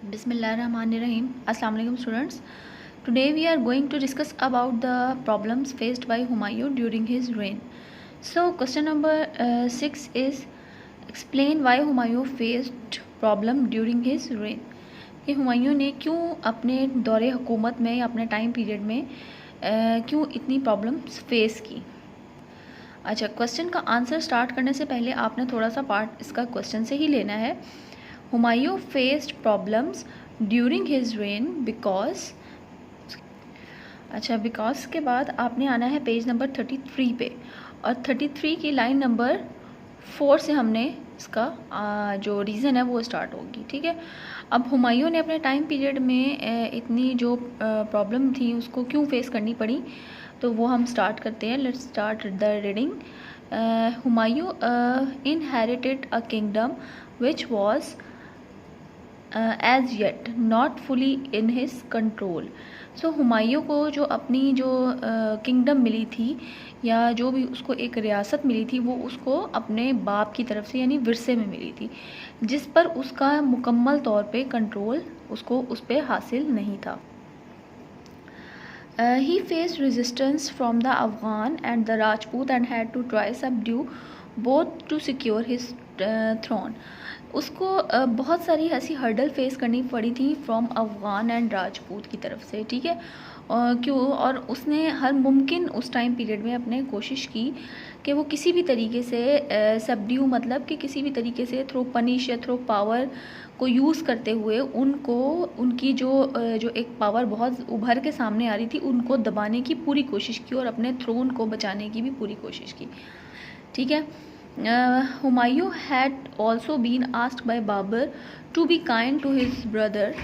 Bismillahirrahmanirrahim. Assalamu alaikum students. Today we are going to discuss about the problems faced by Humayun during his reign. So question number 6 is explain why Humayun faced problem during his reign. कि हुमायूं ने क्यों अपने दौरे हुकूमत में या अपने time period में क्यों इतनी प्रॉब्लम्स फेस की। अच्छा, क्वेश्चन का आंसर स्टार्ट करने से पहले आपने थोड़ा सा पार्ट इसका क्वेश्चन से ही लेना है। Humayun faced problems during his rain because. अच्छा, बिकॉज के बाद आपने आना है पेज नंबर 33 पे, और 33 की लाइन नंबर 4 से हमने इसका जो रीज़न है वो स्टार्ट होगी। ठीक है, अब हुमायूं ने अपने टाइम पीरियड में इतनी जो प्रॉब्लम थी उसको क्यों फेस करनी पड़ी, तो वो हम स्टार्ट करते हैं। Let's start the reading. Humayun inherited a kingdom which was as yet not fully in his control. So Humayun को जो अपनी जो किंगडम मिली थी या जो भी उसको एक रियासत मिली थी वो उसको अपने बाप की तरफ से यानी विरसे में मिली थी, जिस पर उसका मुकम्मल तौर पे कंट्रोल उसको उस पर हासिल नहीं था। He faced resistance from the Afghan and the Rajput and had to try subdue both to secure his throne. उसको बहुत सारी ऐसी हर्डल फेस करनी पड़ी थी फ्रॉम अफ़गान एंड राजपूत की तरफ से। ठीक है, क्यों, और उसने हर मुमकिन उस टाइम पीरियड में अपने कोशिश की कि वो किसी भी तरीके से सबड्यू, मतलब कि किसी भी तरीके से थ्रू पनिश या थ्रू पावर को यूज़ करते हुए उनको उनकी जो एक पावर बहुत उभर के सामने आ रही थी उनको दबाने की पूरी कोशिश की और अपने थ्रोन को बचाने की भी पूरी कोशिश की। ठीक है, Humayun had also been asked by Babur to be kind to his brother.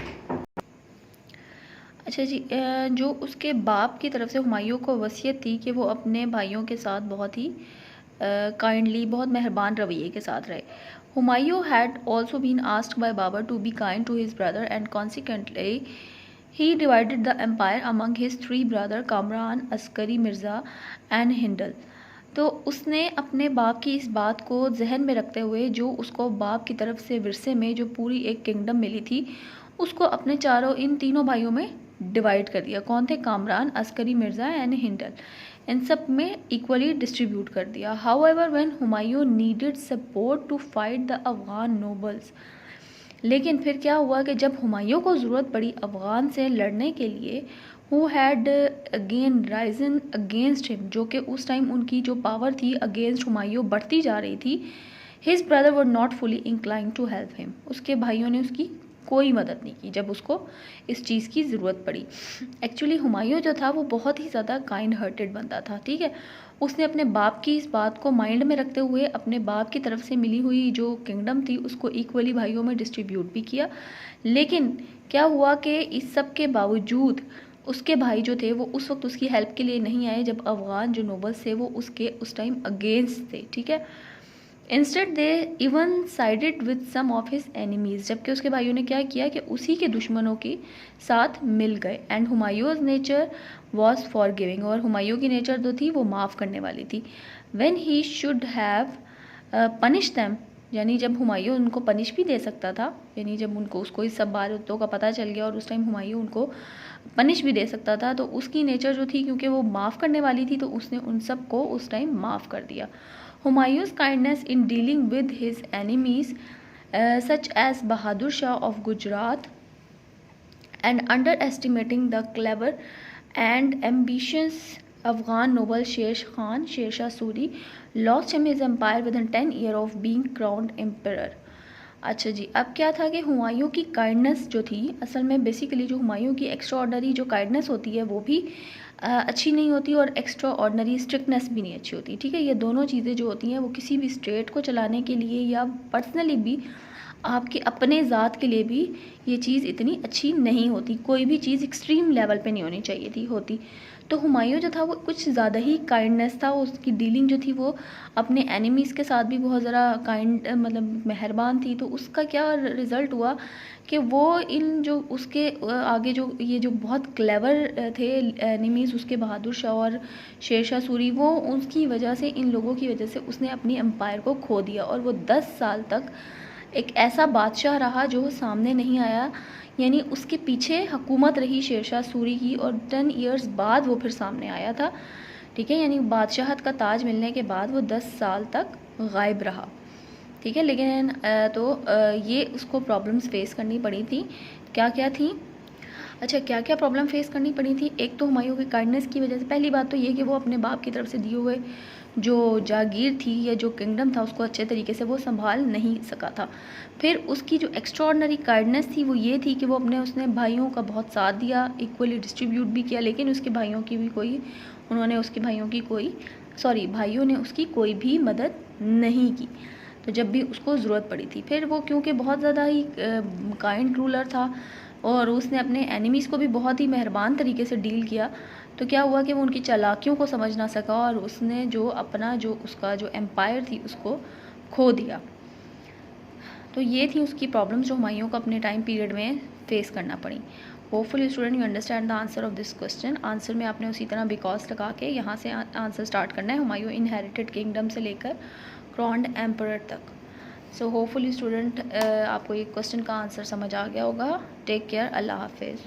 अच्छा जी, जो उसके बाप की तरफ से हुमायूं को वसीयत थी कि वो अपने भाइयों के साथ बहुत ही काइंडली, बहुत मेहरबान रवैये के साथ रहे। Humayun had also been asked by Babur to be kind to his brother and consequently he divided the empire among his 3 brother Kamran, Askari Mirza and Hindal. तो उसने अपने बाप की इस बात को जहन में रखते हुए जो उसको बाप की तरफ से विरसे में जो पूरी एक किंगडम मिली थी उसको अपने इन तीनों भाइयों में डिवाइड कर दिया। कौन थे? कामरान, अस्करी मिर्ज़ा एंड हिंडल। इन सब में इक्वली डिस्ट्रीब्यूट कर दिया। However when Humayun needed support to fight the Afghan nobles, लेकिन फिर क्या हुआ कि जब हुमायूं को ज़रूरत पड़ी अफ़गान से लड़ने के लिए, who had again Ryzen against him, जो कि उस टाइम उनकी जो पावर थी अगेंस्ट हुमायूं बढ़ती जा रही थी, his brother were not fully inclined to help him. उसके भाइयों ने उसकी कोई मदद नहीं की जब उसको इस चीज़ की ज़रूरत पड़ी। एक्चुअली हुमायूं जो था वो बहुत ही ज़्यादा काइंड हार्टेड बंदा था। ठीक है, उसने अपने बाप की इस बात को माइंड में रखते हुए अपने बाप की तरफ से मिली हुई जो किंगडम थी उसको इक्वली भाइयों में डिस्ट्रीब्यूट भी किया। लेकिन क्या हुआ कि इस सब के बावजूद उसके भाई जो थे वो उस वक्त उसकी हेल्प के लिए नहीं आए जब अफ़गान जो नोबल्स थे वो उसके उस टाइम अगेंस्ट थे। ठीक है, instead they even sided with some of his enemies, जबकि उसके भाइयों ने क्या किया कि उसी के दुश्मनों के साथ मिल गए। And Humayun's nature was forgiving, और हुमायूं की नेचर जो थी वो माफ़ करने वाली थी। When he should have punish them, यानी जब हुमायूं उनको पनिश भी दे सकता था, यानी जब उनको उसको इस सब बातों का पता चल गया और उस टाइम हुमायूं उनको पनिश भी दे सकता था, तो उसकी नेचर जो थी क्योंकि वो माफ़ करने वाली थी तो उसने उन सब को उस टाइम माफ़ कर दिया। Humayun's kindness in dealing with his enemies, such as Bahadur Shah of Gujarat, and underestimating the clever and ambitious Afghan noble Sher Shah Suri, lost him his empire within 10 years of being crowned emperor. अच्छा जी, अब क्या था कि हुमायूं की kindness जो थी, असल में बेसिकली जो हुमायूं की एक्स्ट्रा ऑर्डनरी जो काइंडनेस होती है वो भी अच्छी नहीं होती और एक्स्ट्रा ऑर्डनरी स्ट्रिक्टनेस भी नहीं अच्छी होती। ठीक है, ये दोनों चीज़ें जो होती हैं वो किसी भी स्टेट को चलाने के लिए या पर्सनली भी आपके अपने ज़ात के लिए भी ये चीज़ इतनी अच्छी नहीं होती। कोई भी चीज़ एक्सट्रीम लेवल पे नहीं होनी चाहिए थी होती। तो हुमायूं जो था वो कुछ ज़्यादा ही काइंडनेस था, उसकी डीलिंग जो थी वो अपने एनिमीज़ के साथ भी बहुत ज़रा काइंड, मतलब मेहरबान थी। तो उसका क्या रिज़ल्ट हुआ कि वो इन जो उसके आगे जो ये जो बहुत क्लेवर थे एनिमीज़ उसके, बहादुर शाह और शेर शाह सूरी, वो उसकी वजह से, इन लोगों की वजह से उसने अपनी एम्पायर को खो दिया और वो 10 साल तक एक ऐसा बादशाह रहा जो सामने नहीं आया, यानी उसके पीछे हुकूमत रही शेरशाह सूरी की और 10 इयर्स बाद वो फिर सामने आया था, ठीक है। यानी बादशाहत का ताज मिलने के बाद वो 10 साल तक गायब रहा, ठीक है। लेकिन ये उसको प्रॉब्लम्स फेस करनी पड़ी थी। क्या क्या थी? अच्छा, क्या क्या प्रॉब्लम फेस करनी पड़ी थी? एक तो हुमायूं की काइंडनेस की वजह से, पहली बात तो ये कि वो अपने बाप की तरफ से दिए हुए जो जागीर थी या जो किंगडम था उसको अच्छे तरीके से वो संभाल नहीं सका था। फिर उसकी जो एक्स्ट्रॉर्डनरी काइंडनेस थी वो ये थी कि वो उसने भाइयों का बहुत साथ दिया, इक्वली डिस्ट्रीब्यूट भी किया, लेकिन उसके भाइयों की भी कोई भाइयों ने उसकी कोई भी मदद नहीं की, तो जब भी उसको ज़रूरत पड़ी थी। फिर वो क्योंकि बहुत ज़्यादा ही काइंड रूलर था और उसने अपने एनिमीज़ को भी बहुत ही मेहरबान तरीके से डील किया, तो क्या हुआ कि वो उनकी चालाकियों को समझ ना सका और उसने उसका जो एम्पायर थी उसको खो दिया। तो ये थी उसकी प्रॉब्लम्स जो हुमायूं को अपने टाइम पीरियड में फेस करना पड़ी। Hopefully student you understand the answer of this question. Answer में आपने उसी तरह बिकॉज लगा के यहाँ से आंसर स्टार्ट करना है, हुमायूं इनहेरिटेड किंगडम से लेकर क्राउन्ड एम्परर तक। सो होपफुली स्टूडेंट आपको ये क्वेश्चन का आंसर समझ आ गया होगा। टेक केयर, अल्लाह हाफिज़।